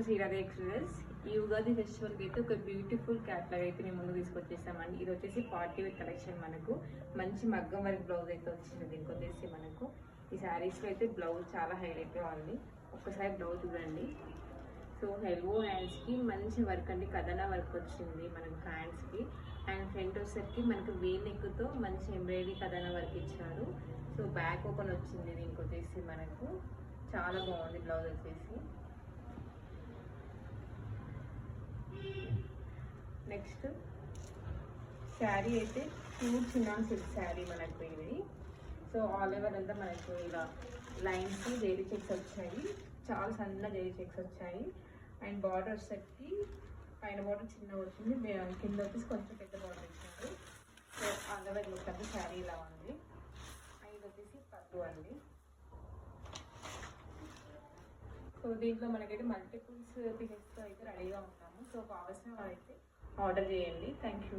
To Sriradha express. ఈ ఉగాది ఫెస్టివల్కి అయితే ఒక బ్యూటిఫుల్ క్యాట్లాగ్ అయితే మేము ముందు తీసుకొచ్చేసామండి. ఇది వచ్చేసి పార్టీ వేర్ కలెక్షన్. మనకు మంచి మగ్గం వర్క్ బ్లౌజ్ అయితే వచ్చింది. దీనికి వచ్చేసి మనకు ఈ శారీస్లో అయితే బ్లౌజ్ చాలా హైలైట్గా ఉంది. ఒక్కసారి బ్లౌజ్ చూడండి. సో ఎల్బో హ్యాండ్స్కి మంచి వర్క్ అండి, కథనా వర్క్ వచ్చింది మనకు హ్యాండ్స్కి. అండ్ ఫ్రంట్ వచ్చేసరికి మనకు వీ నెక్తో మంచి ఎంబ్రాయిడరీ కథనా వర్క్ ఇచ్చారు. సో బ్యాక్ ఓపెన్ వచ్చింది. దీనికి వచ్చేసి మనకు చాలా బాగుంది బ్లౌజ్ వచ్చేసి. నెక్స్ట్ శారీ అయితే ప్యూర్ చిన్నాన్ సిల్క్ శారీ మనకు ఇది. సో ఆల్ ఓవర్ అంతా మనకు ఇలా లైన్స్ జెరీ చెక్స్ వచ్చాయి, చాలా సన్న జెరీ చెక్స్ వచ్చాయి. అండ్ బార్డర్ వచ్చేసరికి పైన బార్డర్ చిన్న వచ్చింది, కింద వచ్చేసి కొంచెం పెద్ద బార్డర్ ఇచ్చారు. సో ఆల్ ఓవర్ లుక్ అంటే శారీ ఇలా ఉంది. అండ్ ఇది వచ్చేసి పట్టు అండి. సో దీంట్లో మనకైతే మల్టిపుల్స్ పీసెస్తో అయితే రెడీగా ఉంటాము. సో కావాల్సిన వాళ్ళైతే ఆర్డర్ చేయండి. Thank you.